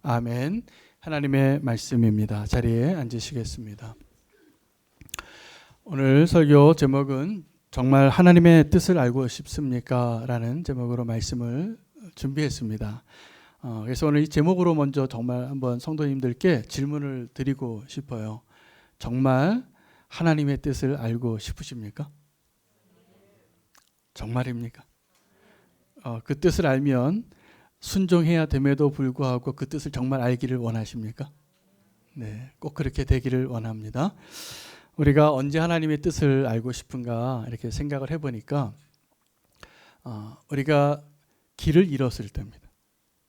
아멘. 하나님의 말씀입니다. 자리에 앉으시겠습니다. 오늘 설교 제목은 정말 하나님의 뜻을 알고 싶습니까? 라는 제목으로 말씀을 준비했습니다. 그래서 오늘 이 제목으로 먼저 정말 한번 성도님들께 질문을 드리고 싶어요. 정말 하나님의 뜻을 알고 싶으십니까? 정말입니까? 그 뜻을 알면 순종해야 됨에도 불구하고 그 뜻을 정말 알기를 원하십니까? 네, 꼭 그렇게 되기를 원합니다. 우리가 언제 하나님의 뜻을 알고 싶은가 이렇게 생각을 해보니까 우리가 길을 잃었을 때입니다.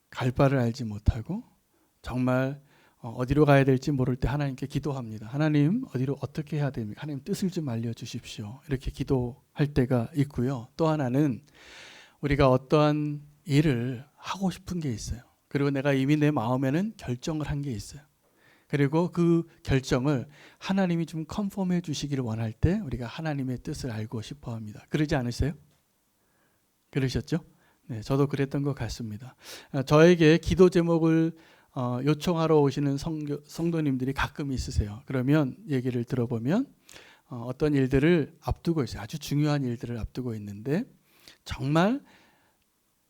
갈 바를 알지 못하고 정말 어디로 가야 될지 모를 때 하나님께 기도합니다. 하나님 어디로 어떻게 해야 됩니까? 하나님 뜻을 좀 알려주십시오. 이렇게 기도할 때가 있고요. 또 하나는 우리가 어떠한 일을 하고 싶은 게 있어요. 그리고 내가 이미 내 마음에는 결정을 한 게 있어요. 그리고 그 결정을 하나님이 좀 컨펌해 주시기를 원할 때 우리가 하나님의 뜻을 알고 싶어 합니다. 그러지 않으세요? 그러셨죠? 네, 저도 그랬던 것 같습니다. 저에게 기도 제목을 요청하러 오시는 성도님들이 가끔 있으세요. 그러면 얘기를 들어보면 어떤 일들을 앞두고 있어요. 아주 중요한 일들을 앞두고 있는데 정말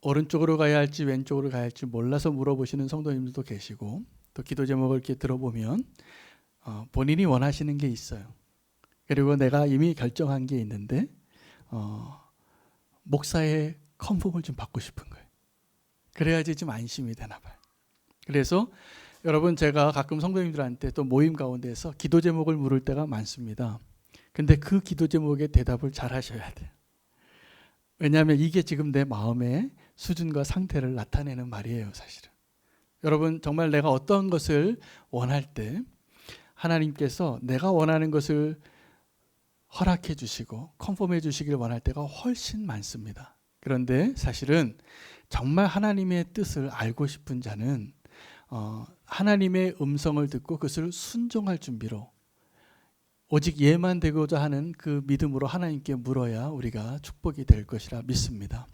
오른쪽으로 가야 할지 왼쪽으로 가야 할지 몰라서 물어보시는 성도님들도 계시고, 또 기도 제목을 이렇게 들어보면 본인이 원하시는 게 있어요. 그리고 내가 이미 결정한 게 있는데 목사의 컨펌을 좀 받고 싶은 거예요. 그래야지 좀 안심이 되나 봐요. 그래서 여러분, 제가 가끔 성도님들한테 또 모임 가운데서 기도 제목을 물을 때가 많습니다. 근데 그 기도 제목에 대답을 잘 하셔야 돼요. 왜냐하면 이게 지금 내 마음의 수준과 상태를 나타내는 말이에요, 사실은. 여러분, 정말 내가 어떤 것을 원할 때 하나님께서 내가 원하는 것을 허락해 주시고 컨펌해 주시길 원할 때가 훨씬 많습니다. 그런데 사실은 정말 하나님의 뜻을 알고 싶은 자는 하나님의 음성을 듣고 그것을 순종할 준비로, 오직 예만 되고자 하는 그 믿음으로 하나님께 물어야 우리가 축복이 될 것이라 믿습니다.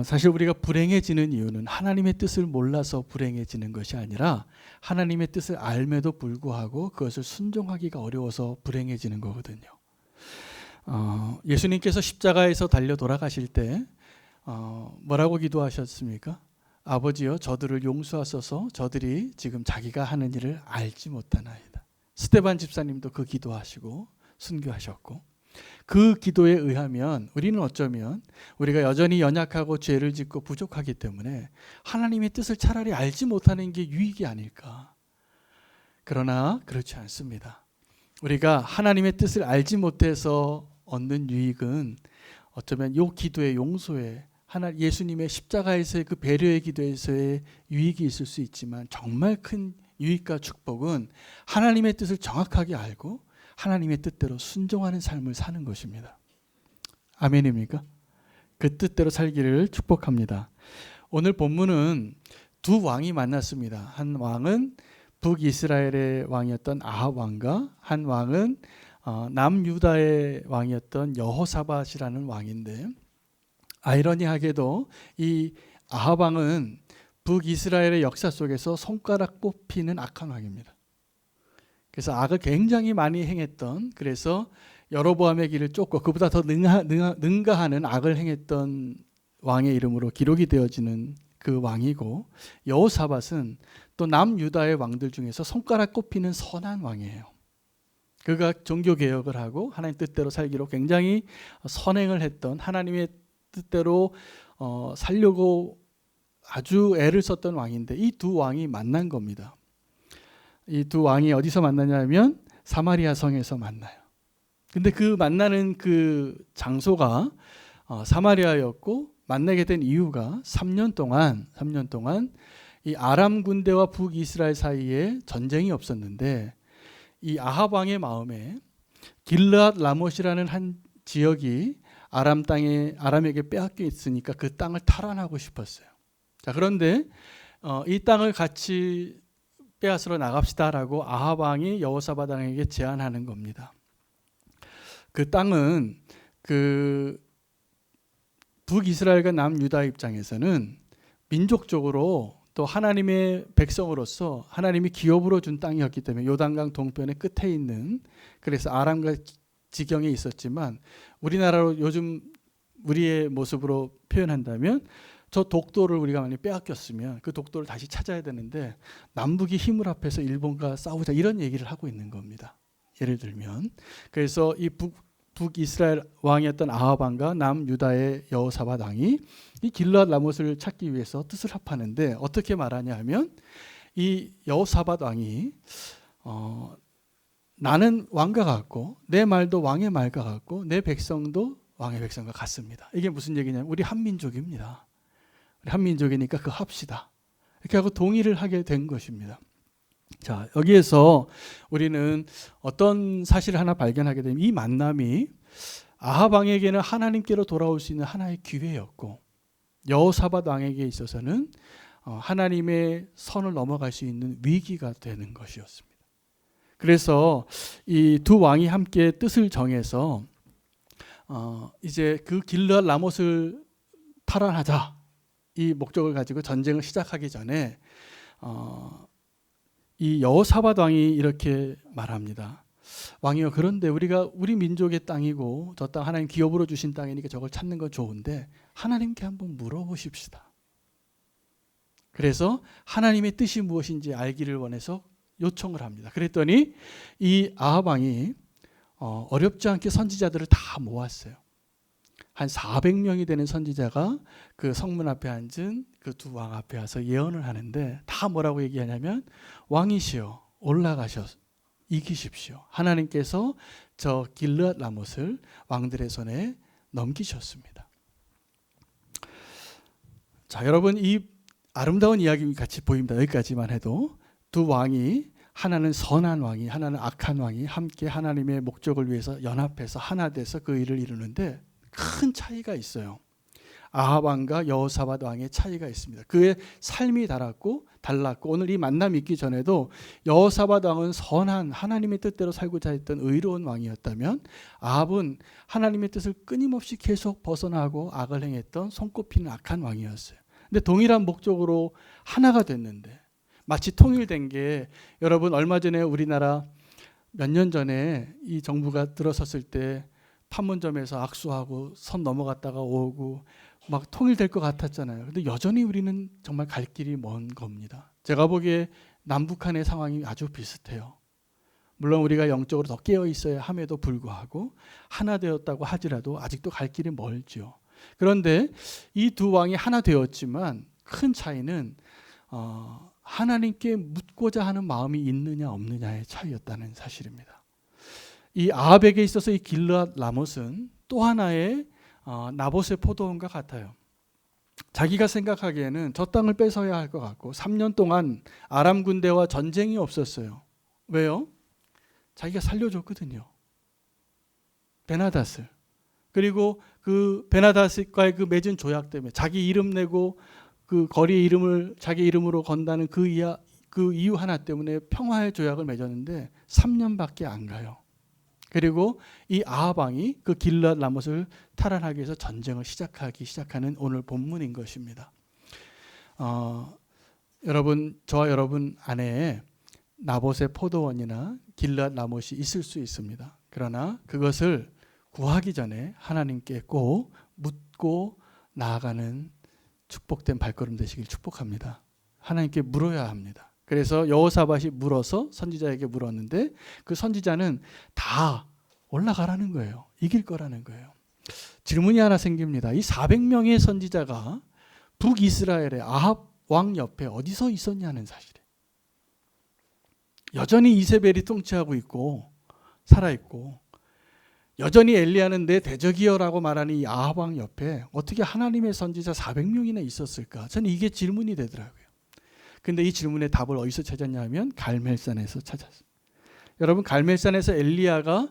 사실 우리가 불행해지는 이유는 하나님의 뜻을 몰라서 불행해지는 것이 아니라 하나님의 뜻을 알매도 불구하고 그것을 순종하기가 어려워서 불행해지는 거거든요. 예수님께서 십자가에서 달려 돌아가실 때 뭐라고 기도하셨습니까? 아버지여, 저들을 용서하소서, 저들이 지금 자기가 하는 일을 알지 못하나이다. 스데반 집사님도 그 기도하시고 순교하셨고, 그 기도에 의하면 우리는 어쩌면 우리가 여전히 연약하고 죄를 짓고 부족하기 때문에 하나님의 뜻을 차라리 알지 못하는 게 유익이 아닐까. 그러나 그렇지 않습니다. 우리가 하나님의 뜻을 알지 못해서 얻는 유익은 어쩌면 이 기도의 용서에, 예수님의 십자가에서의 그 배려의 기도에서의 유익이 있을 수 있지만, 정말 큰 유익과 축복은 하나님의 뜻을 정확하게 알고 하나님의 뜻대로 순종하는 삶을 사는 것입니다. 아멘입니까? 그 뜻대로 살기를 축복합니다. 오늘 본문은 두 왕이 만났습니다. 한 왕은 북이스라엘의 왕이었던 아합 왕과 한 왕은 남유다의 왕이었던 여호사밧이라는 왕인데, 아이러니하게도 이 아합 왕은 북이스라엘의 역사 속에서 손가락 꼽히는 악한 왕입니다. 그래서 악을 굉장히 많이 행했던, 그래서 여로보암의 길을 쫓고 그보다 더 능가하는 악을 행했던 왕의 이름으로 기록이 되어지는 그 왕이고, 여호사밧은 또 남유다의 왕들 중에서 손가락 꼽히는 선한 왕이에요. 그가 종교개혁을 하고 하나님 뜻대로 살기로 굉장히 선행을 했던, 하나님의 뜻대로 살려고 아주 애를 썼던 왕인데, 이 두 왕이 만난 겁니다. 이 두 왕이 어디서 만나냐면 사마리아 성에서 만나요. 근데 그 만나는 그 장소가 사마리아였고, 만나게 된 이유가 3년 동안 이 아람 군대와 북이스라엘 사이에 전쟁이 없었는데, 이 아합 왕의 마음에 길르앗 라못이라는 한 지역이 아람에게 빼앗겨 있으니까 그 땅을 탈환하고 싶었어요. 자, 그런데 이 땅을 같이 빼앗으러 나갑시다라고 아합 왕이 여호사밧 왕에게 제안하는 겁니다. 그 땅은 그 북이스라엘과 남유다 입장에서는 민족적으로 또 하나님의 백성으로서 하나님이 기업으로 준 땅이었기 때문에 요단강 동편의 끝에 있는, 그래서 아람과 지경에 있었지만 우리나라로 요즘 우리의 모습으로 표현한다면 저 독도를 우리가 많이 빼앗겼으면 그 독도를 다시 찾아야 되는데 남북이 힘을 합해서 일본과 싸우자, 이런 얘기를 하고 있는 겁니다. 예를 들면 그래서 이 북이스라엘 왕이었던 아합 왕과 남유다의 여호사밧 왕이 이 길르앗 라못을 찾기 위해서 뜻을 합하는데 어떻게 말하냐 하면, 이 여호사밧 왕이 나는 왕과 같고 내 말도 왕의 말과 같고 내 백성도 왕의 백성과 같습니다. 이게 무슨 얘기냐면 우리 한민족입니다. 우리 한민족이니까 그 합시다. 이렇게 하고 동의를 하게 된 것입니다. 자, 여기에서 우리는 어떤 사실을 하나 발견하게 되면 이 만남이 아합 왕에게는 하나님께로 돌아올 수 있는 하나의 기회였고 여호사밧 왕에게 있어서는 하나님의 선을 넘어갈 수 있는 위기가 되는 것이었습니다. 그래서 이 두 왕이 함께 뜻을 정해서 이제 그 길르앗 라못을 탈환하자, 이 목적을 가지고 전쟁을 시작하기 전에 이 여호사밧 왕이 이렇게 말합니다. 왕이여, 그런데 우리가 우리 민족의 땅이고 저 땅 하나님 기업으로 주신 땅이니까 저걸 찾는 건 좋은데 하나님께 한번 물어보십시다. 그래서 하나님의 뜻이 무엇인지 알기를 원해서 요청을 합니다. 그랬더니 이 아합 왕이 어렵지 않게 선지자들을 다 모았어요. 한 400명이 되는 선지자가 그 성문 앞에 앉은 그 두 왕 앞에 와서 예언을 하는데 다 뭐라고 얘기하냐면, 왕이시여 올라가셔서 이기십시오. 하나님께서 저 길르앗 라못을 왕들의 손에 넘기셨습니다. 자, 여러분, 이 아름다운 이야기 같이 보입니다. 여기까지만 해도 두 왕이, 하나는 선한 왕이, 하나는 악한 왕이 함께 하나님의 목적을 위해서 연합해서 하나 돼서 그 일을 이루는데 큰 차이가 있어요. 아합 왕과 여호사밧 왕의 차이가 있습니다. 그의 삶이 달랐고 오늘 이 만남이 있기 전에도 여호사밧 왕은 선한 하나님의 뜻대로 살고자 했던 의로운 왕이었다면 아합은 하나님의 뜻을 끊임없이 계속 벗어나고 악을 행했던 손꼽히는 악한 왕이었어요. 근데 동일한 목적으로 하나가 됐는데, 마치 통일된 게, 여러분 얼마 전에 우리나라 몇 년 전에 이 정부가 들어섰을 때 판문점에서 악수하고 선 넘어갔다가 오고 막 통일될 것 같았잖아요. 근데 여전히 우리는 정말 갈 길이 먼 겁니다. 제가 보기에 남북한의 상황이 아주 비슷해요. 물론 우리가 영적으로 더 깨어 있어야 함에도 불구하고 하나 되었다고 하더라도 아직도 갈 길이 멀죠. 그런데 이 두 왕이 하나 되었지만 큰 차이는 하나님께 묻고자 하는 마음이 있느냐 없느냐의 차이였다는 사실입니다. 이 아합에게 있어서 이 길르앗 라못은 또 하나의 나봇의 포도원과 같아요. 자기가 생각하기에는 저 땅을 뺏어야 할 것 같고 3년 동안 아람 군대와 전쟁이 없었어요. 왜요? 자기가 살려줬거든요. 베나닷을. 그리고 그 베나닷과의 그 맺은 조약 때문에 자기 이름 내고 그 거리의 이름을 자기 이름으로 건다는 그 이유 하나 때문에 평화의 조약을 맺었는데 3년밖에 안 가요. 그리고 이 아합 왕이 그 길르앗 라못을 탈환하기 위해서 전쟁을 시작하는 오늘 본문인 것입니다. 여러분, 저와 여러분 안에 나봇의 포도원이나 길르앗 라못이 있을 수 있습니다. 그러나 그것을 구하기 전에 하나님께 꼭 묻고 나아가는 축복된 발걸음 되시길 축복합니다. 하나님께 물어야 합니다. 그래서 여호사밧이 물어서 선지자에게 물었는데 그 선지자는 다 올라가라는 거예요. 이길 거라는 거예요. 질문이 하나 생깁니다. 이 400명의 선지자가 북이스라엘의 아합 왕 옆에 어디서 있었냐는 사실이에요. 여전히 이세벨이 통치하고 있고 살아있고 여전히 엘리야는 내 대적이여라고 말하는 이 아합 왕 옆에 어떻게 하나님의 선지자 400명이나 있었을까? 저는 이게 질문이 되더라고요. 근데 이 질문의 답을 어디서 찾았냐 하면 갈멜산에서 찾았어요. 여러분, 갈멜산에서 엘리야가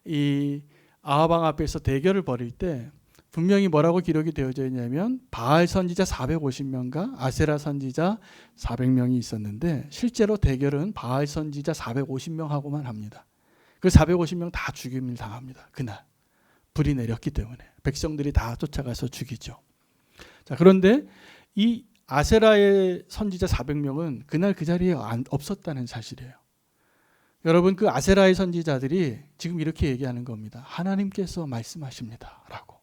이 아합 왕 앞에서 대결을 벌일 때 분명히 뭐라고 기록이 되어져 있냐면 바알 선지자 450명과 아세라 선지자 400명이 있었는데 실제로 대결은 바알 선지자 450명하고만 합니다. 그 450명 다 죽임을 당합니다. 그날 불이 내렸기 때문에 백성들이 다 쫓아가서 죽이죠. 자, 그런데 이 아세라의 선지자 400명은 그날 그 자리에 없었다는 사실이에요. 여러분, 그 아세라의 선지자들이 지금 이렇게 얘기하는 겁니다. 하나님께서 말씀하십니다 라고.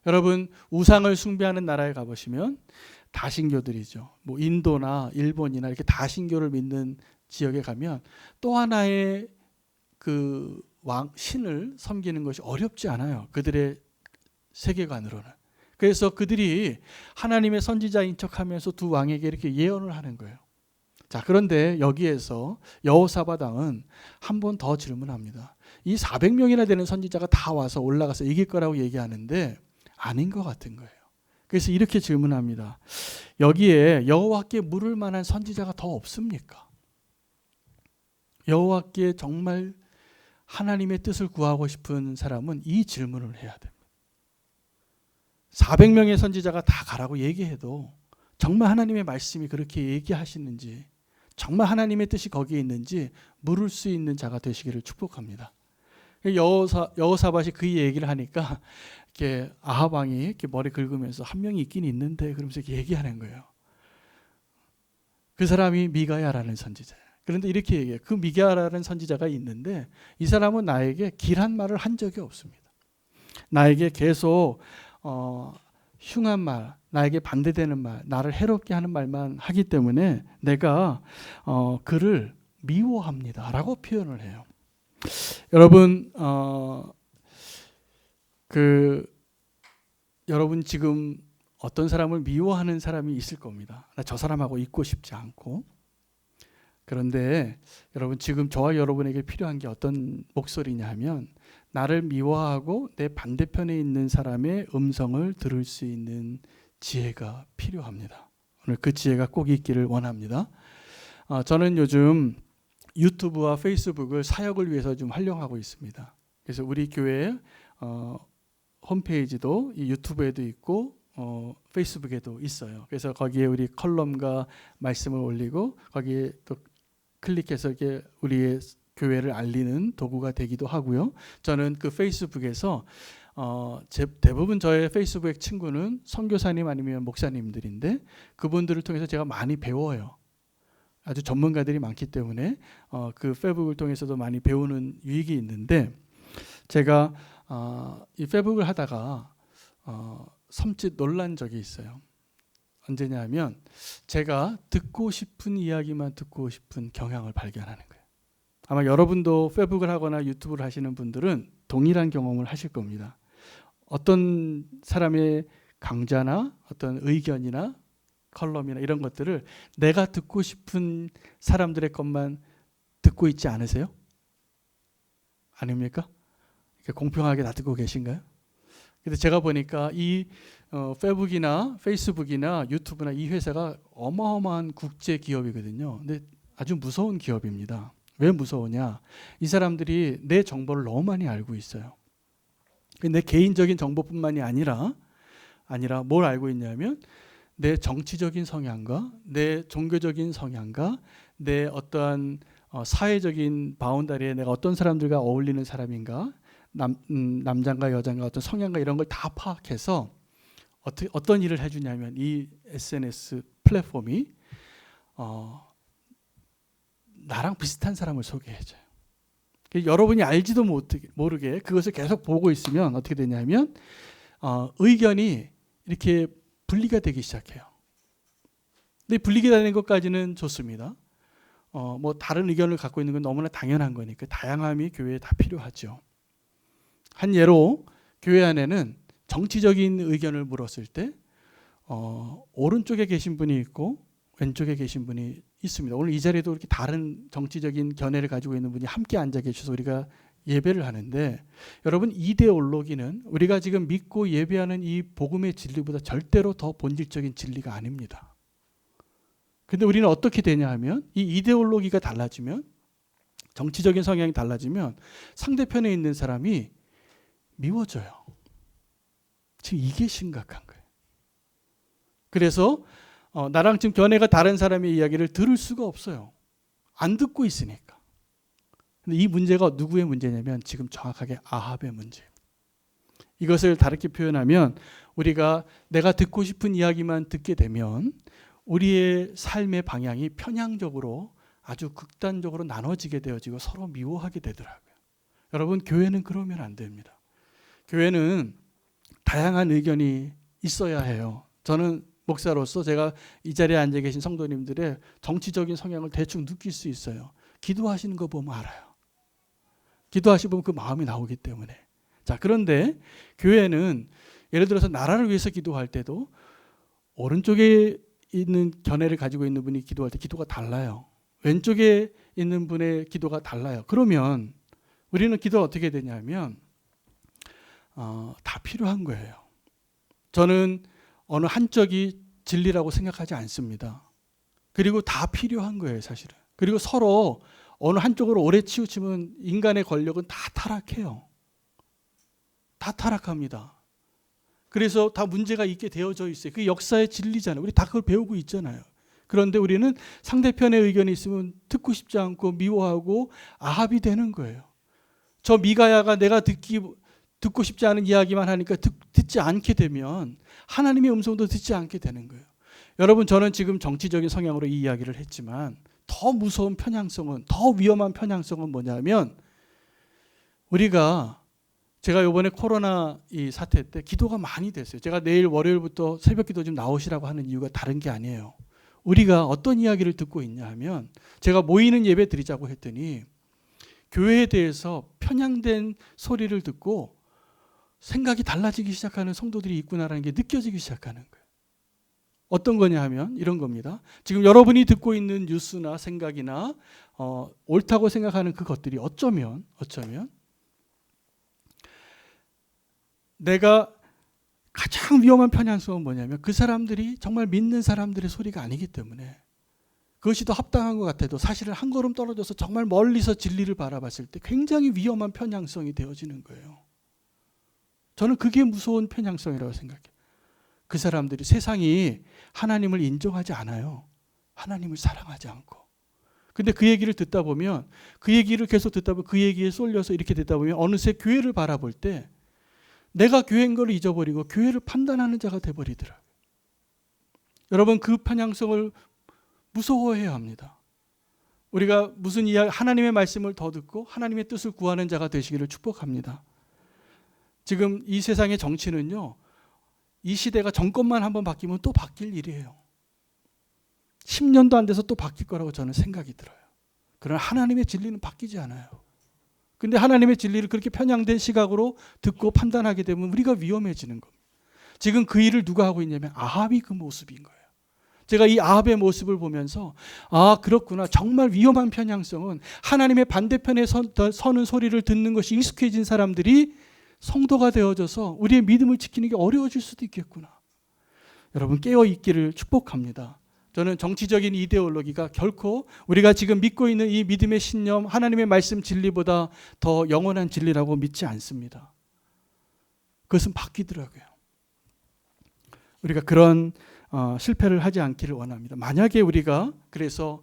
여러분, 우상을 숭배하는 나라에 가보시면 다신교들이죠. 뭐 인도나 일본이나 이렇게 다신교를 믿는 지역에 가면 또 하나의 그 신을 섬기는 것이 어렵지 않아요. 그들의 세계관으로는. 그래서 그들이 하나님의 선지자인 척하면서 두 왕에게 이렇게 예언을 하는 거예요. 자, 그런데 여기에서 여호사밧 왕은 한 번 더 질문합니다. 이 400명이나 되는 선지자가 다 와서 올라가서 이길 거라고 얘기하는데 아닌 것 같은 거예요. 그래서 이렇게 질문합니다. 여기에 여호와께 물을 만한 선지자가 더 없습니까? 여호와께 정말 하나님의 뜻을 구하고 싶은 사람은 이 질문을 해야 됩니다. 400명의 선지자가 다 가라고 얘기해도 정말 하나님의 말씀이 그렇게 얘기하시는지, 정말 하나님의 뜻이 거기에 있는지 물을 수 있는 자가 되시기를 축복합니다. 여호사밧이 그 얘기를 하니까 이렇게 아합 왕이 이렇게 머리 긁으면서 한 명이 있긴 있는데 그러면서 이렇게 얘기하는 거예요. 그 사람이 미가야라는 선지자예요. 그런데 이렇게 얘기해요. 그 미가야라는 선지자가 있는데 이 사람은 나에게 길한 말을 한 적이 없습니다. 나에게 계속 흉한 말, 나에게 반대되는 말, 나를 해롭게 하는 말만 하기 때문에 내가 그를 미워합니다 라고 표현을 해요. 여러분, 여러분 지금 어떤 사람을 미워하는 사람이 있을 겁니다. 나 저 사람하고 있고 싶지 않고. 그런데 여러분, 지금 저와 여러분에게 필요한 게 어떤 목소리냐 하면 나를 미워하고 내 반대편에 있는 사람의 음성을 들을 수 있는 지혜가 필요합니다. 오늘 그 지혜가 꼭 있기를 원합니다. 저는 요즘 유튜브와 페이스북을 사역을 위해서 좀 활용하고 있습니다. 그래서 우리 교회 홈페이지도 이 유튜브에도 있고 페이스북에도 있어요. 그래서 거기에 우리 컬럼과 말씀을 올리고 거기에 또 클릭해서 이렇게 우리의 교회를 알리는 도구가 되기도 하고요. 저는 그 페이스북에서 대부분 저의 페이스북 친구는 선교사님 아니면 목사님들인데 그분들을 통해서 제가 많이 배워요. 아주 전문가들이 많기 때문에 그 페이스북을 통해서도 많이 배우는 유익이 있는데 제가 이 페이스북을 하다가 섬찟 놀란 적이 있어요. 언제냐 하면 제가 듣고 싶은 이야기만 듣고 싶은 경향을 발견하는 거예요. 아마 여러분도 페이스북을 하거나 유튜브를 하시는 분들은 동일한 경험을 하실 겁니다. 어떤 사람의 강좌나 어떤 의견이나 컬럼이나 이런 것들을 내가 듣고 싶은 사람들의 것만 듣고 있지 않으세요? 아닙니까? 공평하게 다 듣고 계신가요? 근데 제가 보니까 이 페이스북이나 유튜브나 이 회사가 어마어마한 국제 기업이거든요. 근데 아주 무서운 기업입니다. 왜 무서우냐? 이 사람들이 내 정보를 너무 많이 알고 있어요. 내 개인적인 정보뿐만이 아니라 뭘 알고 있냐면 내 정치적인 성향과 내 종교적인 성향과 내 어떠한 사회적인 바운다리에 내가 어떤 사람들과 어울리는 사람인가, 남자인가 여자인가 어떤 성향과 이런 걸 다 파악해서 어떤 일을 해주냐면 이 SNS 플랫폼이 나랑 비슷한 사람을 소개해줘요. 여러분이 알지도 모르게 그것을 계속 보고 있으면 어떻게 되냐면 의견이 이렇게 분리가 되기 시작해요. 근데 분리가 되는 것까지는 좋습니다. 뭐 다른 의견을 갖고 있는 건 너무나 당연한 거니까 다양함이 교회에 다 필요하죠. 한 예로 교회 안에는 정치적인 의견을 물었을 때 오른쪽에 계신 분이 있고 왼쪽에 계신 분이 있습니다. 오늘 이 자리에도 이렇게 다른 정치적인 견해를 가지고 있는 분이 함께 앉아 계셔서 우리가 예배를 하는데 여러분, 이데올로기는 우리가 지금 믿고 예배하는 이 복음의 진리보다 절대로 더 본질적인 진리가 아닙니다. 근데 우리는 어떻게 되냐 하면 이 이데올로기가 달라지면, 정치적인 성향이 달라지면 상대편에 있는 사람이 미워져요. 지금 이게 심각한 거예요. 그래서 나랑 지금 견해가 다른 사람의 이야기를 들을 수가 없어요. 안 듣고 있으니까. 근데 이 문제가 누구의 문제냐면 지금 정확하게 아합의 문제예요. 이것을 다르게 표현하면 우리가 내가 듣고 싶은 이야기만 듣게 되면 우리의 삶의 방향이 편향적으로 아주 극단적으로 나눠지게 되어지고 서로 미워하게 되더라고요. 여러분, 교회는 그러면 안 됩니다. 교회는 다양한 의견이 있어야 해요. 저는 목사로서 제가 이 자리에 앉아 계신 성도님들의 정치적인 성향을 대충 느낄 수 있어요. 기도하시는 거 보면 알아요. 기도하시면 그 마음이 나오기 때문에. 자, 그런데 교회는 예를 들어서 나라를 위해서 기도할 때도 오른쪽에 있는 견해를 가지고 있는 분이 기도할 때 기도가 달라요. 왼쪽에 있는 분의 기도가 달라요. 그러면 우리는 기도가 어떻게 되냐면 다 필요한 거예요. 저는 어느 한쪽이 진리라고 생각하지 않습니다. 그리고 다 필요한 거예요, 사실은. 그리고 서로 어느 한쪽으로 오래 치우치면 인간의 권력은 다 타락해요. 다 타락합니다. 그래서 다 문제가 있게 되어져 있어요. 그게 역사의 진리잖아요. 우리 다 그걸 배우고 있잖아요. 그런데 우리는 상대편의 의견이 있으면 듣고 싶지 않고 미워하고 아합이 되는 거예요. 저 미가야가 내가 듣고 싶지 않은 이야기만 하니까 듣지 않게 되면 하나님의 음성도 듣지 않게 되는 거예요. 여러분, 저는 지금 정치적인 성향으로 이 이야기를 했지만 더 무서운 편향성은, 더 위험한 편향성은 뭐냐면 제가 이번에 코로나 이 사태 때 기도가 많이 됐어요. 제가 내일 월요일부터 새벽 기도 좀 나오시라고 하는 이유가 다른 게 아니에요. 우리가 어떤 이야기를 듣고 있냐 하면 제가 모이는 예배 드리자고 했더니 교회에 대해서 편향된 소리를 듣고 생각이 달라지기 시작하는 성도들이 있구나라는 게 느껴지기 시작하는 거예요. 어떤 거냐 하면 이런 겁니다. 지금 여러분이 듣고 있는 뉴스나 생각이나 옳다고 생각하는 그것들이 어쩌면 내가 가장 위험한 편향성은 뭐냐면 그 사람들이 정말 믿는 사람들의 소리가 아니기 때문에 그것이 더 합당한 것 같아도 사실은 한 걸음 떨어져서 정말 멀리서 진리를 바라봤을 때 굉장히 위험한 편향성이 되어지는 거예요. 저는 그게 무서운 편향성이라고 생각해요. 그 사람들이 세상이 하나님을 인정하지 않아요. 하나님을 사랑하지 않고. 근데 그 얘기를 듣다 보면 그 얘기를 계속 듣다 보면 그 얘기에 쏠려서 이렇게 듣다 보면 어느새 교회를 바라볼 때 내가 교회인 걸 잊어버리고 교회를 판단하는 자가 돼버리더라고요. 여러분, 그 편향성을 무서워해야 합니다. 우리가 무슨 이야기, 하나님의 말씀을 더 듣고 하나님의 뜻을 구하는 자가 되시기를 축복합니다. 지금 이 세상의 정치는요, 이 시대가 정권만 한번 바뀌면 또 바뀔 일이에요. 10년도 안 돼서 또 바뀔 거라고 저는 생각이 들어요. 그러나 하나님의 진리는 바뀌지 않아요. 근데 하나님의 진리를 그렇게 편향된 시각으로 듣고 판단하게 되면 우리가 위험해지는 겁니다. 지금 그 일을 누가 하고 있냐면 아합이 그 모습인 거예요. 제가 이 아합의 모습을 보면서 그렇구나. 정말 위험한 편향성은 하나님의 반대편에 서는 소리를 듣는 것이 익숙해진 사람들이 성도가 되어져서 우리의 믿음을 지키는 게 어려워질 수도 있겠구나. 여러분, 깨어있기를 축복합니다. 저는 정치적인 이데올로기가 결코 우리가 지금 믿고 있는 이 믿음의 신념, 하나님의 말씀 진리보다 더 영원한 진리라고 믿지 않습니다. 그것은 바뀌더라고요. 우리가 그런 실패를 하지 않기를 원합니다. 만약에 우리가 그래서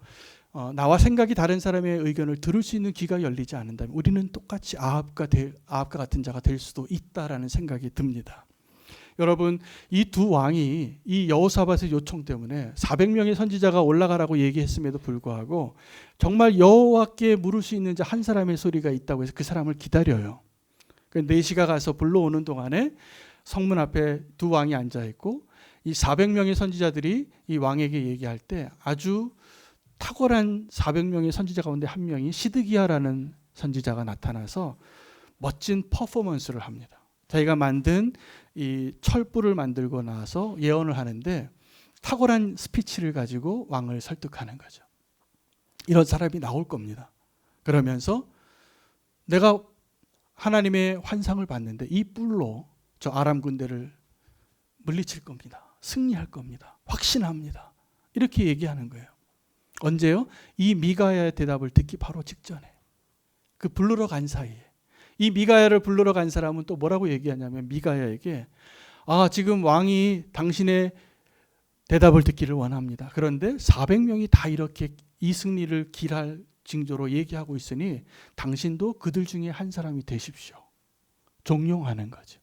나와 생각이 다른 사람의 의견을 들을 수 있는 귀가 열리지 않는다면 우리는 똑같이 아합과 같은 자가 될 수도 있다라는 생각이 듭니다. 여러분, 이 두 왕이 이 여호사밧의 요청 때문에 400명의 선지자가 올라가라고 얘기했음에도 불구하고 정말 여호와께 물을 수 있는 자 한 사람의 소리가 있다고 해서 그 사람을 기다려요. 내시가 가서 불러오는 동안에 성문 앞에 두 왕이 앉아있고 이 400명의 선지자들이 이 왕에게 얘기할 때 아주 탁월한 400명의 선지자 가운데 한 명이 시드기야라는 선지자가 나타나서 멋진 퍼포먼스를 합니다. 자기가 만든 이 철불을 만들고 나서 예언을 하는데 탁월한 스피치를 가지고 왕을 설득하는 거죠. 이런 사람이 나올 겁니다. 그러면서 내가 하나님의 환상을 봤는데 이 뿔로 저 아람 군대를 물리칠 겁니다. 승리할 겁니다. 확신합니다. 이렇게 얘기하는 거예요. 언제요? 이 미가야의 대답을 듣기 바로 직전에. 그 부르러 간 사이에. 이 미가야를 부르러 간 사람은 또 뭐라고 얘기하냐면 미가야에게 지금 왕이 당신의 대답을 듣기를 원합니다. 그런데 400명이 다 이렇게 이 승리를 길할 징조로 얘기하고 있으니 당신도 그들 중에 한 사람이 되십시오. 종용하는 거죠.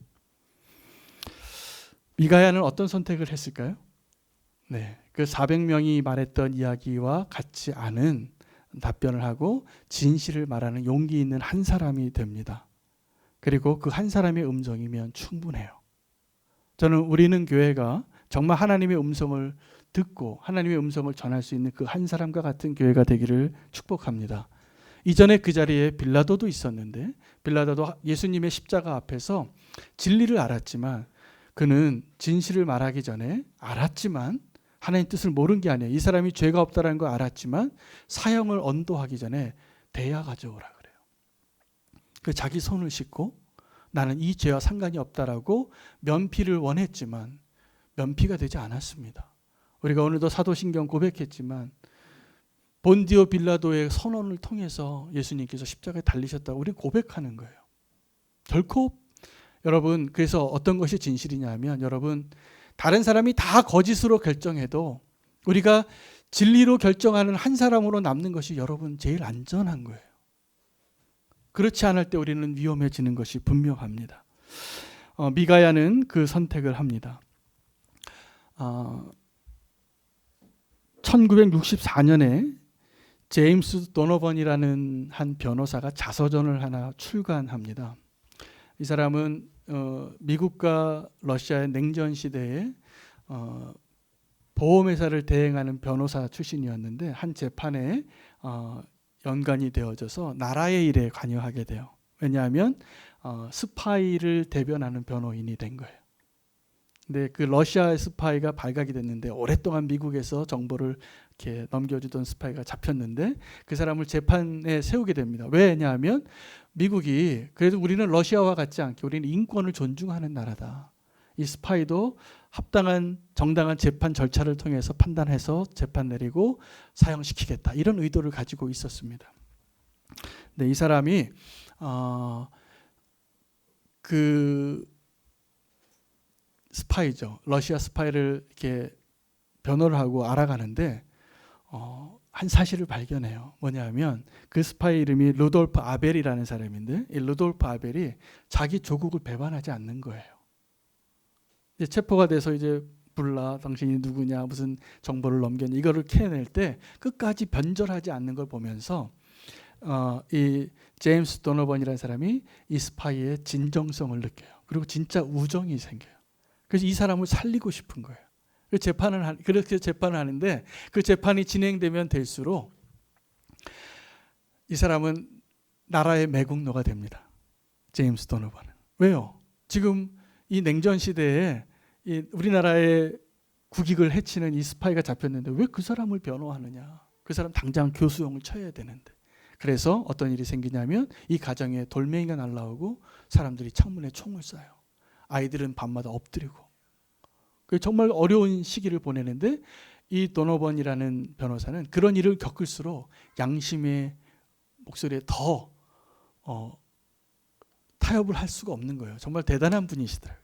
미가야는 어떤 선택을 했을까요? 네, 그 400명이 말했던 이야기와 같지 않은 답변을 하고 진실을 말하는 용기 있는 한 사람이 됩니다. 그리고 그 한 사람의 음성이면 충분해요. 저는 우리는 교회가 정말 하나님의 음성을 듣고 하나님의 음성을 전할 수 있는 그 한 사람과 같은 교회가 되기를 축복합니다. 이전에 그 자리에 빌라도도 있었는데 빌라도도 예수님의 십자가 앞에서 진리를 알았지만 그는 진실을 말하기 전에 알았지만 하나님 뜻을 모른 게 아니에요. 이 사람이 죄가 없다는 걸 알았지만 사형을 언도하기 전에 대야 가져오라 그래요. 그 자기 손을 씻고 나는 이 죄와 상관이 없다라고 면피를 원했지만 면피가 되지 않았습니다. 우리가 오늘도 사도신경 고백했지만 본디오 빌라도의 선언을 통해서 예수님께서 십자가에 달리셨다고 우리는 고백하는 거예요. 결코 여러분, 그래서 어떤 것이 진실이냐면 여러분, 다른 사람이 다 거짓으로 결정해도 우리가 진리로 결정하는 한 사람으로 남는 것이 여러분 제일 안전한 거예요. 그렇지 않을 때 우리는 위험해지는 것이 분명합니다. 미가야는 그 선택을 합니다. 1964년에 제임스 도너번이라는 한 변호사가 자서전을 하나 출간합니다. 이 사람은 미국과 러시아의 냉전 시대에 보험회사를 대행하는 변호사 출신이었는데 한 재판에 연관이 되어져서 나라의 일에 관여하게 돼요. 왜냐하면 스파이를 대변하는 변호인이 된 거예요. 근데 그 러시아의 스파이가 발각이 됐는데 오랫동안 미국에서 정보를 이렇게 넘겨주던 스파이가 잡혔는데 그 사람을 재판에 세우게 됩니다. 왜냐하면 미국이 그래도 우리는 러시아와 같지 않게 우리는 인권을 존중하는 나라다. 이 스파이도 합당한 정당한 재판 절차를 통해서 판단해서 재판 내리고 사형시키겠다. 이런 의도를 가지고 있었습니다. 근데 이 사람이 그 스파이죠. 러시아 스파이를 이렇게 변호를 하고 알아가는데 한 사실을 발견해요. 뭐냐면 그 스파이 이름이 루돌프 아벨이라는 사람인데 이 루돌프 아벨이 자기 조국을 배반하지 않는 거예요. 이제 체포가 돼서 이제 불라 당신이 누구냐 무슨 정보를 넘겼냐 이거를 캐낼 때 끝까지 변절하지 않는 걸 보면서 이 제임스 도너번이라는 사람이 이 스파이의 진정성을 느껴요. 그리고 진짜 우정이 생겨요. 그래서 이 사람을 살리고 싶은 거예요. 그렇게 재판을 하는데 그 재판이 진행되면 될수록 이 사람은 나라의 매국노가 됩니다. 제임스 도너번은. 왜요? 지금 이 냉전 시대에 이 우리나라의 국익을 해치는 이 스파이가 잡혔는데 왜 그 사람을 변호하느냐? 그 사람 당장 교수형을 쳐야 되는데. 그래서 어떤 일이 생기냐면 이 가정에 돌멩이가 날라오고 사람들이 창문에 총을 쏴요. 아이들은 밤마다 엎드리고. 정말 어려운 시기를 보내는데 이 도너번이라는 변호사는 그런 일을 겪을수록 양심의 목소리에 더 타협을 할 수가 없는 거예요. 정말 대단한 분이시더라고요.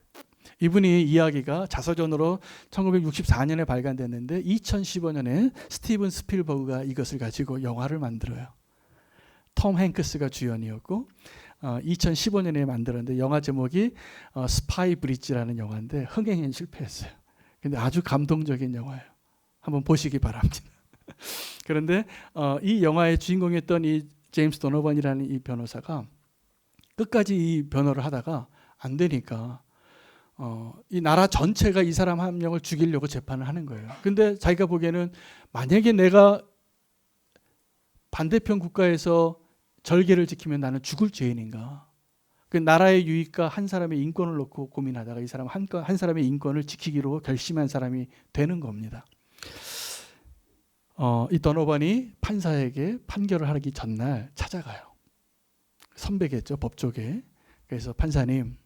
이분이 이야기가 자서전으로 1964년에 발간됐는데 2015년에 스티븐 스필버그가 이것을 가지고 영화를 만들어요. 톰 행크스가 주연이었고 2015년에 만들었는데 영화 제목이 스파이 브릿지라는 영화인데 흥행엔 실패했어요. 근데 아주 감동적인 영화예요. 한번 보시기 바랍니다. 그런데 이 영화의 주인공이었던 이 제임스 도너번이라는 이 변호사가 끝까지 이 변호를 하다가 안 되니까 이 나라 전체가 이 사람 한 명을 죽이려고 재판을 하는 거예요. 근데 자기가 보기에는 만약에 내가 반대편 국가에서 절개를 지키면 나는 죽을 죄인인가? 그 나라의 유익과 한 사람의 인권을 놓고 고민하다가 이 사람 한 사람의 인권을 지키기로 결심한 사람이 되는 겁니다. 이 도너번이 판사에게 판결을 하기 전날 찾아가요. 선배겠죠, 법조계. 그래서 판사님,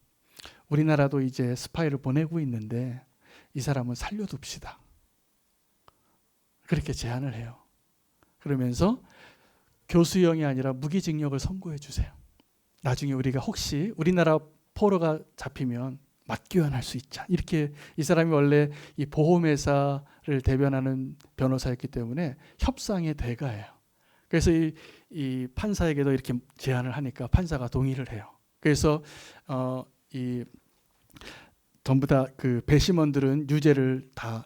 우리나라도 이제 스파이를 보내고 있는데 이 사람은 살려둡시다. 그렇게 제안을 해요. 그러면서 교수형이 아니라 무기징역을 선고해 주세요. 나중에 우리가 혹시 우리나라 포로가 잡히면 맞교환할 수 있자. 이렇게 이 사람이 원래 이 보험회사를 대변하는 변호사였기 때문에 협상의 대가예요. 그래서 이 판사에게도 이렇게 제안을 하니까 판사가 동의를 해요. 그래서 이 전부 다 그 배심원들은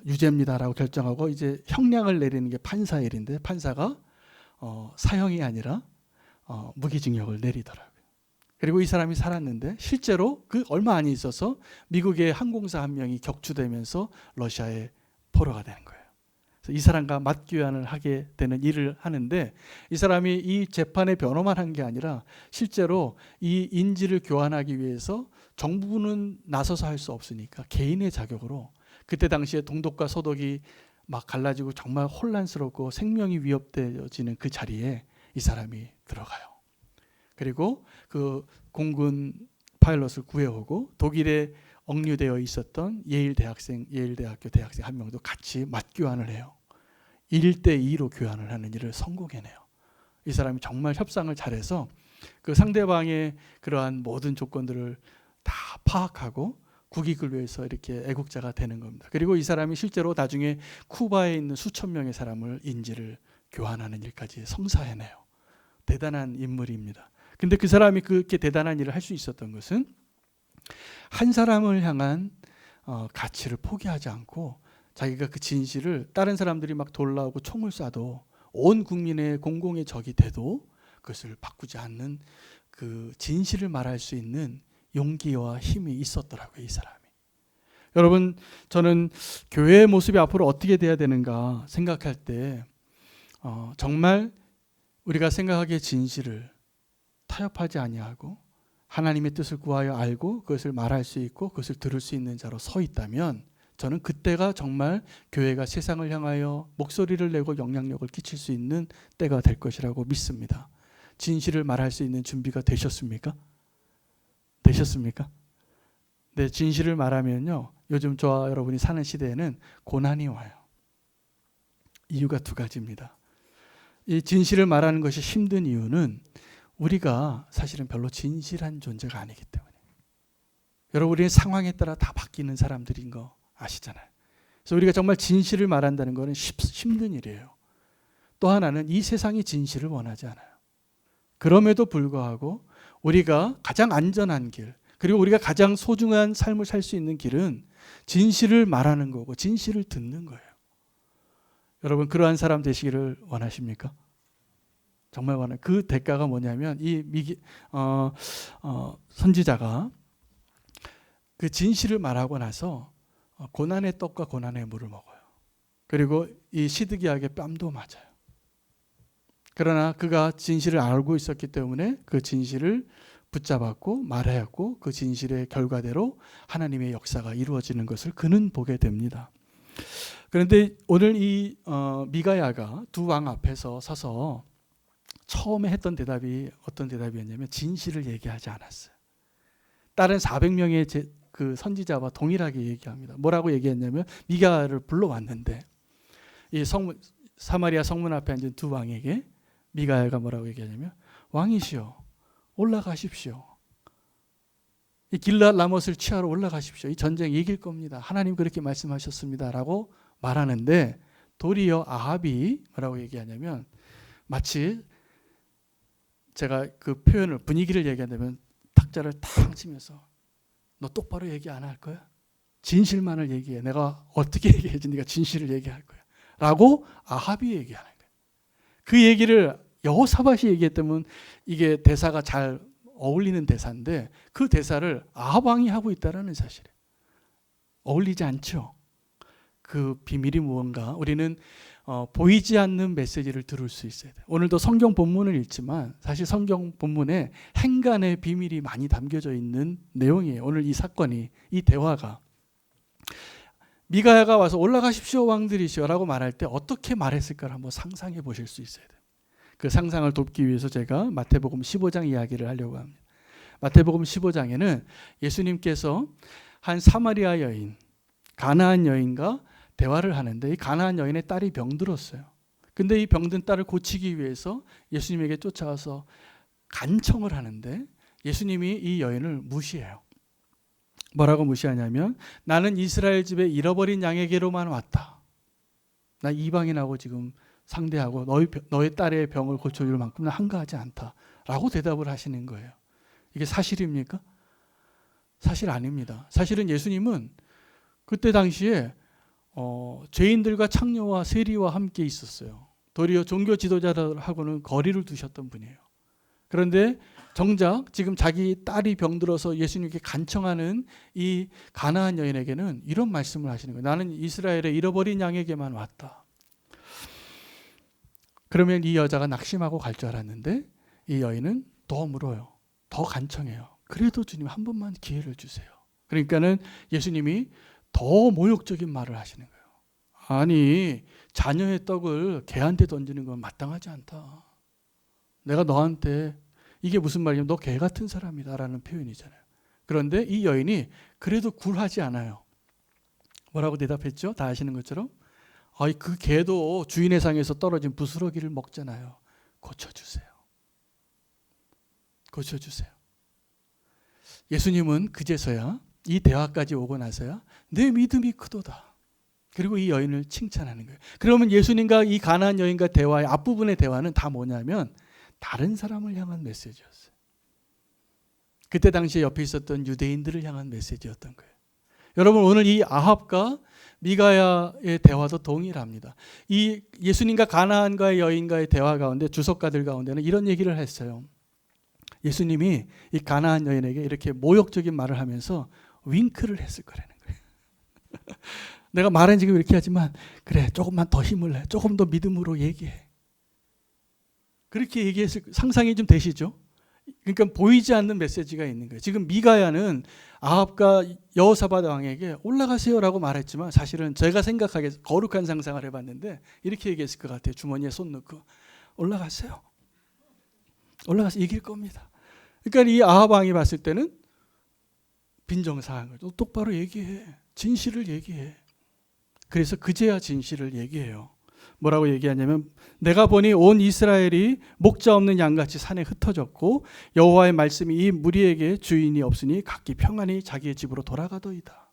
유죄입니다라고 결정하고 이제 형량을 내리는 게 판사 일인데 판사가 사형이 아니라 무기징역을 내리더라고요. 그리고 이 사람이 살았는데 실제로 그 얼마 안 있어서 미국의 항공사 한 명이 격추되면서 러시아에 포로가 되는 거예요. 그래서 이 사람과 맞교환을 하게 되는 일을 하는데 이 사람이 이 재판의 변호만 한 게 아니라 실제로 이 인지를 교환하기 위해서 정부는 나서서 할 수 없으니까 개인의 자격으로 그때 당시에 동독과 서독이 막 갈라지고 정말 혼란스럽고 생명이 위협되어지는 그 자리에 이 사람이 들어가요. 그리고 그 공군 파일럿을 구해오고 독일에 억류되어 있었던 예일대학교 대학생 한 명도 같이 맞교환을 해요. 1대2로 교환을 하는 일을 성공해내요. 이 사람이 정말 협상을 잘해서 그 상대방의 그러한 모든 조건들을 다 파악하고 국익을 위해서 이렇게 애국자가 되는 겁니다. 그리고 이 사람이 실제로 나중에 쿠바에 있는 수천 명의 사람을 인지를 교환하는 일까지 성사해내요. 대단한 인물입니다. 근데 그 사람이 그렇게 대단한 일을 할 수 있었던 것은 한 사람을 향한 가치를 포기하지 않고 자기가 그 진실을 다른 사람들이 막 돌라오고 총을 쏴도 온 국민의 공공의 적이 돼도 그것을 바꾸지 않는 그 진실을 말할 수 있는 용기와 힘이 있었더라고요, 이 사람이. 여러분, 저는 교회의 모습이 앞으로 어떻게 돼야 되는가 생각할 때 정말 우리가 생각하기에 진실을 타협하지 아니하고 하나님의 뜻을 구하여 알고 그것을 말할 수 있고 그것을 들을 수 있는 자로 서 있다면 저는 그때가 정말 교회가 세상을 향하여 목소리를 내고 영향력을 끼칠 수 있는 때가 될 것이라고 믿습니다. 진실을 말할 수 있는 준비가 되셨습니까? 되셨습니까? 네, 진실을 말하면요, 요즘 저와 여러분이 사는 시대에는 고난이 와요. 이유가 두 가지입니다. 이 진실을 말하는 것이 힘든 이유는 우리가 사실은 별로 진실한 존재가 아니기 때문에. 여러분, 우리는 상황에 따라 다 바뀌는 사람들인 거 아시잖아요. 그래서 우리가 정말 진실을 말한다는 것은 힘든 일이에요. 또 하나는 이 세상이 진실을 원하지 않아요. 그럼에도 불구하고 우리가 가장 안전한 길, 그리고 우리가 가장 소중한 삶을 살 수 있는 길은 진실을 말하는 거고 진실을 듣는 거예요. 여러분, 그러한 사람 되시기를 원하십니까? 정말 원해요. 그 대가가 뭐냐면 이 선지자가 그 진실을 말하고 나서 고난의 떡과 고난의 물을 먹어요. 그리고 이 시드기약의 뺨도 맞아요. 그러나 그가 진실을 알고 있었기 때문에 그 진실을 붙잡았고 말하였고 그 진실의 결과대로 하나님의 역사가 이루어지는 것을 그는 보게 됩니다. 그런데 오늘 이 미가야가 두 왕 앞에서 서서 처음에 했던 대답이 어떤 대답이었냐면 진실을 얘기하지 않았어요. 다른 400명의 그 선지자와 동일하게 얘기합니다. 뭐라고 얘기했냐면 미가야를 불러왔는데 이 사마리아 성문 앞에 앉은 두 왕에게 미가야가 뭐라고 얘기하냐면 왕이시여 올라가십시오. 이 길앗 라못을 취하러 올라가십시오. 이 전쟁 이길 겁니다. 하나님 그렇게 말씀하셨습니다. 라고 말하는데 도리어 아합이 뭐라고 얘기하냐면 마치 제가 그 표현을 분위기를 얘기한다면 탁자를 탁 치면서 너 똑바로 얘기 안 할 거야? 진실만을 얘기해. 내가 어떻게 얘기해야지 네가 진실을 얘기할 거야. 라고 아합이 얘기하는 거예요. 그 얘기를 여호사밧이 얘기했다면 이게 대사가 잘 어울리는 대사인데 그 대사를 아합 왕이 하고 있다는 사실이에요. 어울리지 않죠. 그 비밀이 무언가 우리는 보이지 않는 메시지를 들을 수 있어야 돼요. 오늘도 성경 본문을 읽지만 사실 성경 본문에 행간의 비밀이 많이 담겨져 있는 내용이에요. 오늘 이 사건이 이 대화가 미가야가 와서 올라가십시오 왕들이시오 라고 말할 때 어떻게 말했을까를 한번 상상해 보실 수 있어야 돼요. 그 상상을 돕기 위해서 제가 마태복음 15장 이야기를 하려고 합니다. 마태복음 15장에는 예수님께서 한 사마리아 여인, 가나안 여인과 대화를 하는데 이 가나안 여인의 딸이 병들었어요. 근데 이 병든 딸을 고치기 위해서 예수님에게 쫓아와서 간청을 하는데 예수님이 이 여인을 무시해요. 뭐라고 무시하냐면 나는 이스라엘 집에 잃어버린 양에게로만 왔다. 나 이방인하고 지금 상대하고 너의 딸의 병을 고쳐줄 만큼 한가하지 않다라고 대답을 하시는 거예요. 이게 사실입니까? 사실 아닙니다. 사실은 예수님은 그때 당시에 죄인들과 창녀와 세리와 함께 있었어요. 도리어 종교 지도자들하고는 거리를 두셨던 분이에요. 그런데 정작 지금 자기 딸이 병들어서 예수님께 간청하는 이 가나안 여인에게는 이런 말씀을 하시는 거예요. 나는 이스라엘의 잃어버린 양에게만 왔다. 그러면 이 여자가 낙심하고 갈 줄 알았는데 이 여인은 더 물어요. 더 간청해요. 그래도 주님 한 번만 기회를 주세요. 그러니까는 예수님이 더 모욕적인 말을 하시는 거예요. 아니, 자녀의 떡을 개한테 던지는 건 마땅하지 않다. 내가 너한테 이게 무슨 말이냐면 너 개 같은 사람이다 라는 표현이잖아요. 그런데 이 여인이 그래도 굴하지 않아요. 뭐라고 대답했죠? 다 아시는 것처럼 그 개도 주인의 상에서 떨어진 부스러기를 먹잖아요. 고쳐주세요. 고쳐주세요. 예수님은 그제서야 이 대화까지 오고 나서야 내 믿음이 크도다. 그리고 이 여인을 칭찬하는 거예요. 그러면 예수님과 이 가나안 여인과 대화의 앞부분의 대화는 다 뭐냐면 다른 사람을 향한 메시지였어요. 그때 당시에 옆에 있었던 유대인들을 향한 메시지였던 거예요. 여러분 오늘 이 아합과 미가야의 대화도 동일합니다. 이 예수님과 가나안과의 여인과의 대화 가운데 주석가들 가운데는 이런 얘기를 했어요. 예수님이 이 가나안 여인에게 이렇게 모욕적인 말을 하면서 윙크를 했을 거라는 거예요. 내가 말은 지금 이렇게 하지만 그래 조금만 더 힘을 내. 조금 더 믿음으로 얘기해. 그렇게 얘기했을 상상이 좀 되시죠? 그러니까 보이지 않는 메시지가 있는 거예요. 지금 미가야는 아합과 여호사밧 왕에게 올라가세요라고 말했지만 사실은 제가 생각하기에 거룩한 상상을 해봤는데 이렇게 얘기했을 것 같아요. 주머니에 손 넣고 올라가세요. 올라가서 이길 겁니다. 그러니까 이 아합 왕이 봤을 때는 빈정상한 거죠. 똑바로 얘기해. 진실을 얘기해. 그래서 그제야 진실을 얘기해요. 뭐라고 얘기하냐면 내가 보니 온 이스라엘이 목자 없는 양같이 산에 흩어졌고 여호와의 말씀이 이 무리에게 주인이 없으니 각기 평안히 자기의 집으로 돌아가더이다.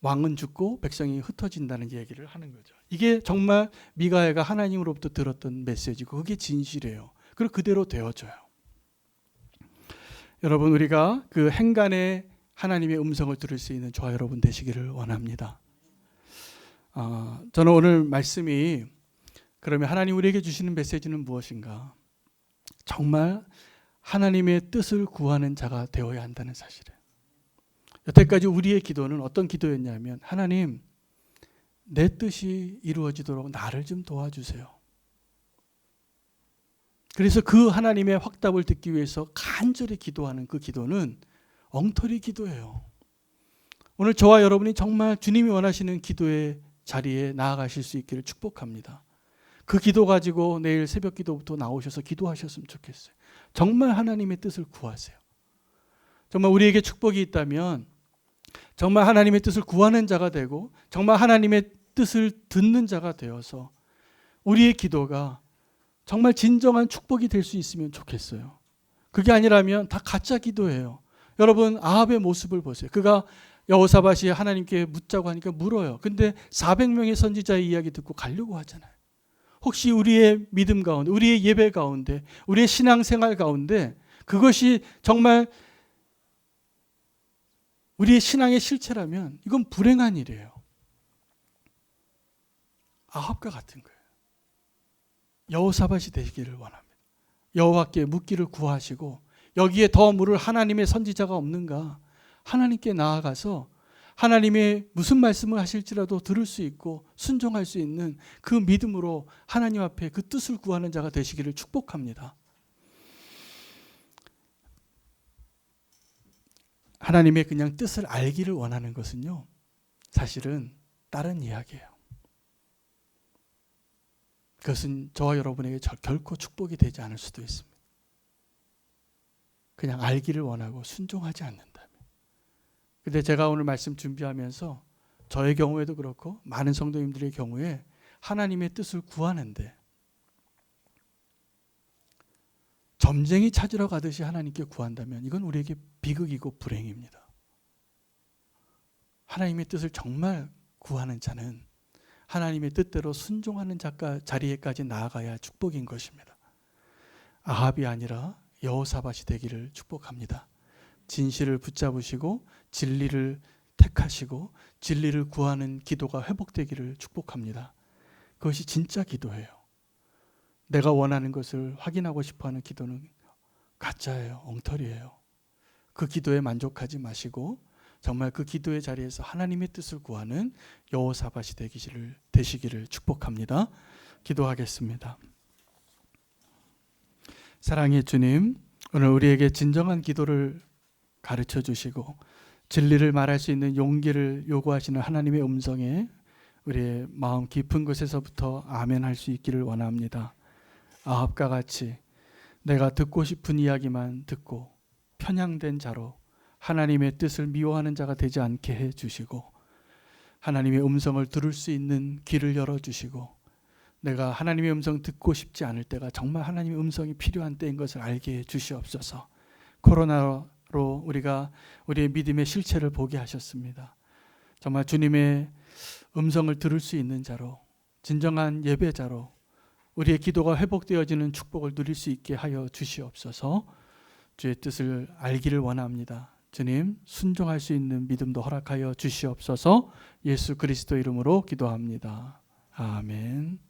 왕은 죽고 백성이 흩어진다는 얘기를 하는 거죠. 이게 정말 미가야가 하나님으로부터 들었던 메시지고 그게 진실이에요. 그리고 그대로 되어져요. 여러분 우리가 그 행간에 하나님의 음성을 들을 수 있는 저와 여러분 되시기를 원합니다. 저는 오늘 말씀이 그러면 하나님 우리에게 주시는 메시지는 무엇인가? 정말 하나님의 뜻을 구하는 자가 되어야 한다는 사실이에요. 여태까지 우리의 기도는 어떤 기도였냐면 하나님 내 뜻이 이루어지도록 나를 좀 도와주세요. 그래서 그 하나님의 확답을 듣기 위해서 간절히 기도하는 그 기도는 엉터리 기도예요. 오늘 저와 여러분이 정말 주님이 원하시는 기도의 자리에 나아가실 수 있기를 축복합니다. 그 기도 가지고 내일 새벽 기도부터 나오셔서 기도하셨으면 좋겠어요. 정말 하나님의 뜻을 구하세요. 정말 우리에게 축복이 있다면 정말 하나님의 뜻을 구하는 자가 되고 정말 하나님의 뜻을 듣는 자가 되어서 우리의 기도가 정말 진정한 축복이 될 수 있으면 좋겠어요. 그게 아니라면 다 가짜 기도예요. 여러분 아합의 모습을 보세요. 그가 여호사밧이 하나님께 묻자고 하니까 물어요. 근데 400명의 선지자의 이야기 듣고 가려고 하잖아요. 혹시 우리의 믿음 가운데, 우리의 예배 가운데, 우리의 신앙생활 가운데 그것이 정말 우리의 신앙의 실체라면 이건 불행한 일이에요. 아합과 같은 거예요. 여호사밧이 되기를 원합니다. 여호와께 묻기를 구하시고 여기에 더 물을 하나님의 선지자가 없는가? 하나님께 나아가서 하나님의 무슨 말씀을 하실지라도 들을 수 있고 순종할 수 있는 그 믿음으로 하나님 앞에 그 뜻을 구하는 자가 되시기를 축복합니다. 하나님의 그냥 뜻을 알기를 원하는 것은요, 사실은 다른 이야기예요. 그것은 저와 여러분에게 결코 축복이 되지 않을 수도 있습니다. 그냥 알기를 원하고 순종하지 않는다면. 근데 제가 오늘 말씀 준비하면서 저의 경우에도 그렇고 많은 성도님들의 경우에 하나님의 뜻을 구하는데 점쟁이 찾으러 가듯이 하나님께 구한다면 이건 우리에게 비극이고 불행입니다. 하나님의 뜻을 정말 구하는 자는 하나님의 뜻대로 순종하는 자리에까지 나아가야 축복인 것입니다. 아합이 아니라 여호사밧이 되기를 축복합니다. 진실을 붙잡으시고 진리를 택하시고 진리를 구하는 기도가 회복되기를 축복합니다. 그것이 진짜 기도예요. 내가 원하는 것을 확인하고 싶어하는 기도는 가짜예요. 엉터리예요. 그 기도에 만족하지 마시고 정말 그 기도의 자리에서 하나님의 뜻을 구하는 여호사밧이 되시기를 축복합니다. 기도하겠습니다. 사랑의 주님, 오늘 우리에게 진정한 기도를 가르쳐 주시고 진리를 말할 수 있는 용기를 요구하시는 하나님의 음성에 우리의 마음 깊은 곳에서부터 아멘 할 수 있기를 원합니다. 아합과 같이 내가 듣고 싶은 이야기만 듣고 편향된 자로 하나님의 뜻을 미워하는 자가 되지 않게 해주시고 하나님의 음성을 들을 수 있는 귀를 열어주시고 내가 하나님의 음성 듣고 싶지 않을 때가 정말 하나님의 음성이 필요한 때인 것을 알게 해 주시옵소서. 코로나로 우리가 우리의 믿음의 실체를 보게 하셨습니다. 정말 주님의 음성을 들을 수 있는 자로 진정한 예배자로 우리의 기도가 회복되어지는 축복을 누릴 수 있게 하여 주시옵소서. 주의 뜻을 알기를 원합니다. 주님, 순종할 수 있는 믿음도 허락하여 주시옵소서. 예수 그리스도 이름으로 기도합니다. 아멘.